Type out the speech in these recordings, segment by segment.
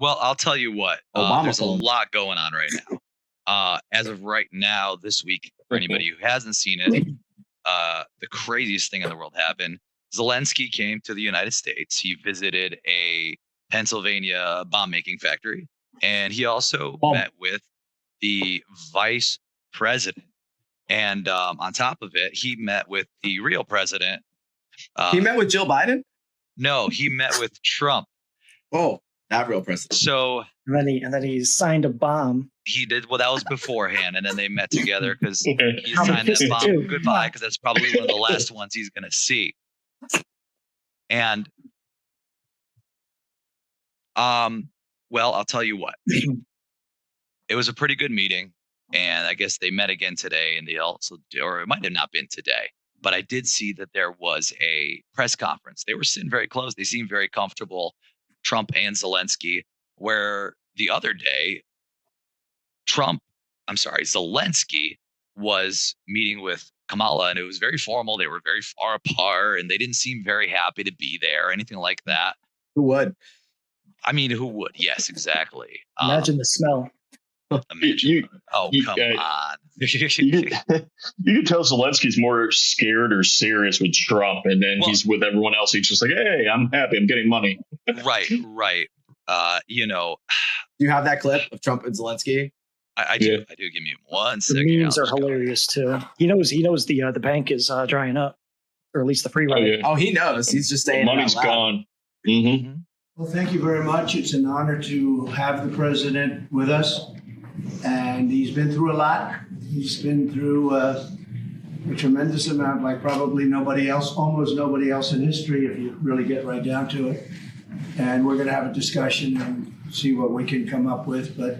Well, I'll tell you what. Obama There's a phone. lot going on right now. As of right now, this week, for anybody who hasn't seen it, the craziest thing in the world happened. Zelensky came to the United States. He visited a Pennsylvania bomb-making factory, and he also met with the vice president. And on top of it, he met with the real president. He met with Joe Biden? No, he met with Trump. Oh, not real president. So and then he signed a bomb. he did. Well, that was beforehand, and then they met together because he Probably signed that pissed bomb too. goodbye because that's probably one of the last ones he's going to see. And well, I'll tell you what. It was a pretty good meeting, and I guess they met again today, and they also, or it might have not been today, but I did see that there was a press conference. They were sitting very close. They seemed very comfortable, Trump and Zelensky, where the other day, Zelensky was meeting with Kamala, and it was very formal. They were very far apart, and they didn't seem very happy to be there or anything like that. Who would? I mean, who would? Yes, exactly. Imagine the smell. Come on. You can tell Zelensky's more scared or serious with Trump, and then he's with everyone else. He's just like, "Hey, I'm happy. I'm getting money." Right. Do you have that clip of Trump and Zelensky? I do. Yeah. I do. Give me 1 second. The memes are hilarious too. He knows the bank is drying up, or at least the free ride. Oh, he knows. He's just saying money's gone. Mm-hmm. Well, thank you very much. It's an honor to have the president with us. And he's been through a lot. He's been through a tremendous amount, like probably nobody else, almost nobody else in history, if you really get right down to it. And we're going to have a discussion and see what we can come up with. But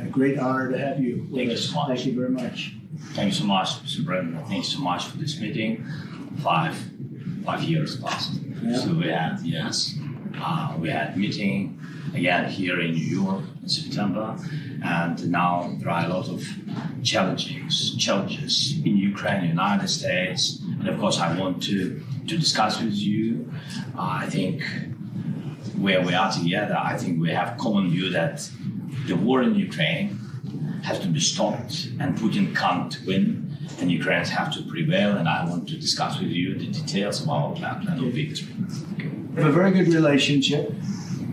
a great honor to have you with us. Thank you very much. Thank you so much, Mr. President. Thank you so much for this meeting. 5 years passed. Yeah. So we had meeting again here in New York in September, and now there are a lot of challenges in Ukraine, United States, and of course I want to discuss with you. I think where we are together, I think we have common view that the war in Ukraine has to be stopped, and Putin can't win, and Ukrainians have to prevail. And I want to discuss with you the details of our plan of victory. We have a very good relationship.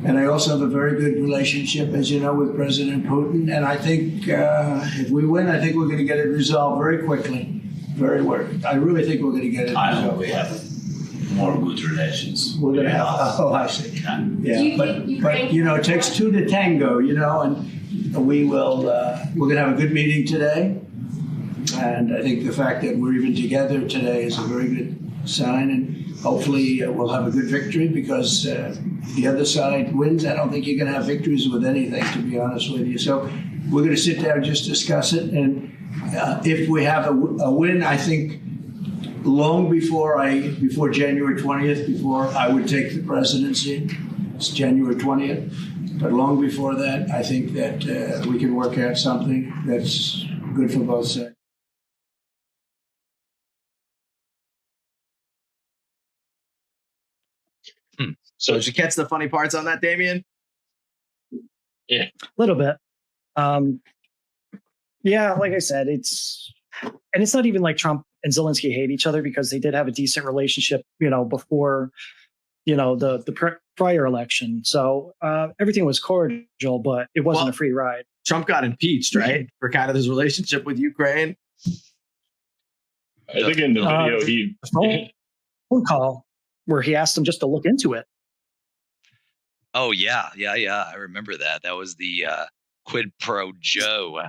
And I also have a very good relationship, as you know, with President Putin. And I think if we win, I think we're going to get it resolved very quickly. I really think we're going to get it I resolved. hope we have more good relations. We're going to have, I see. Yeah, but it takes two to tango, and we will, we're going to have a good meeting today. And I think the fact that we're even together today is a very good sign. And hopefully we'll have a good victory because the other side wins. I don't think you're going to have victories with anything, to be honest with you. So we're going to sit down and just discuss it. And if we have a win, I think long before January 20th, before I would take the presidency, it's January 20th. But long before that, I think that we can work out something that's good for both sides. So did you catch the funny parts on that, Damien? Yeah. A little bit. Yeah, like I said, it's not even like Trump and Zelensky hate each other, because they did have a decent relationship, before, the prior election. So everything was cordial, but it wasn't a free ride. Trump got impeached, right? For kind of his relationship with Ukraine. I think in the video phone call where he asked him just to look into it. Oh, yeah. I remember that. That was the quid pro Joe.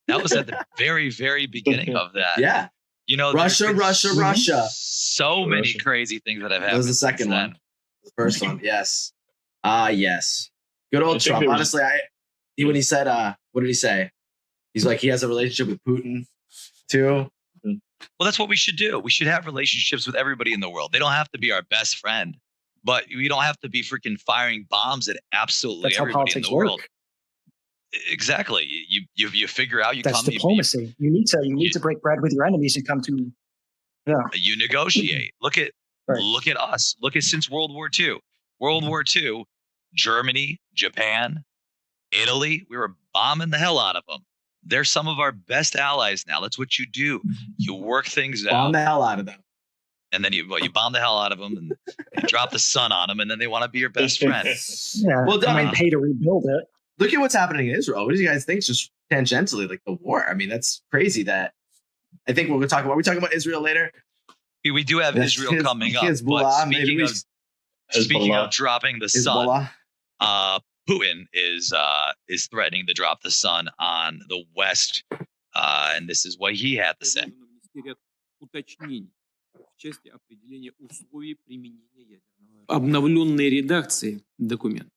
That was at the very, very beginning of that. Yeah. Russia. So many crazy things that have happened. That was the second one. The first one, yes. Yes. Good old Trump. Honestly, when he said, what did he say? He's like, he has a relationship with Putin, too. Well, that's what we should do. We should have relationships with everybody in the world. They don't have to be our best friend, but we don't have to be freaking firing bombs at absolutely everybody in the world. Exactly. You figure out. That's diplomacy. You need to break bread with your enemies and come to. Yeah. You negotiate. Look at us. Look at since World War II. World War II, Germany, Japan, Italy, we were bombing the hell out of them. They're some of our best allies now. That's what you do. You work things out. Bomb the hell out of them. And then you bomb the hell out of them and you drop the sun on them, and then they want to be your best friend. Yeah, Well, I mean, pay to rebuild it. Look at what's happening in Israel. What do you guys think? Just tangentially, like the war. I mean, that's crazy. That I think we're going to talk about. Are we talking about Israel later? We do have Israel coming up. Hezbollah, But speaking of dropping the sun, Putin is threatening to drop the sun on the West, and this is what he had to say. Обновленной редакции документа.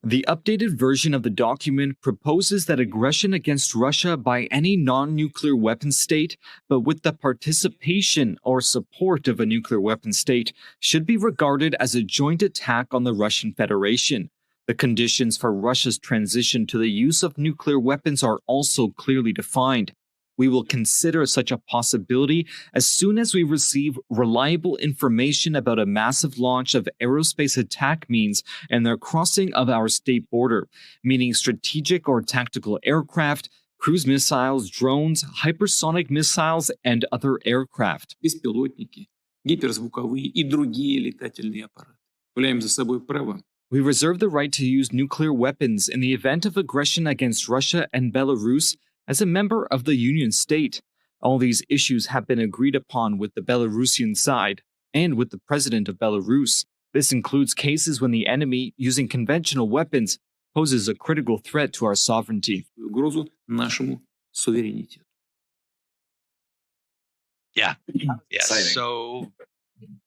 The updated version of the document proposes that aggression against Russia by any non-nuclear weapon state, but with the participation or support of a nuclear weapon state, should be regarded as a joint attack on the Russian Federation. The conditions for Russia's transition to the use of nuclear weapons are also clearly defined. We will consider such a possibility as soon as we receive reliable information about a massive launch of aerospace attack means and their crossing of our state border, meaning strategic or tactical aircraft, cruise missiles, drones, hypersonic missiles, and other aircraft. Беспилотники, гиперзвуковые и другие летательные аппараты. Являем за собой право. We reserve the right to use nuclear weapons in the event of aggression against Russia and Belarus as a member of the Union state. All these issues have been agreed upon with the Belarusian side and with the president of Belarus. This includes cases when the enemy, using conventional weapons, poses a critical threat to our sovereignty. Угрозу нашему суверенитету. Yeah. Exciting. So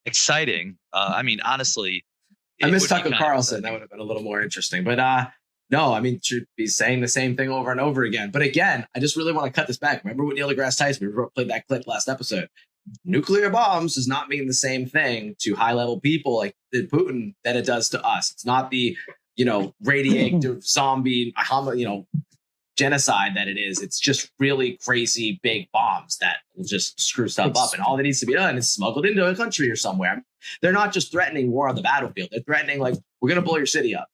exciting. I mean, honestly, I miss Tucker Carlson. That would have been a little more interesting. But no, I mean, should be saying the same thing over and over again. But again, I just really want to cut this back. Remember with Neil deGrasse Tyson, we played that clip last episode. Nuclear bombs does not mean the same thing to high-level people like Putin that it does to us. It's not the, radioactive zombie, genocide that it is. It's just really crazy big bombs that will just screw stuff up. And all that needs to be done is smuggled into a country or somewhere. They're not just threatening war on the battlefield. They're threatening, like, we're going to blow your city up.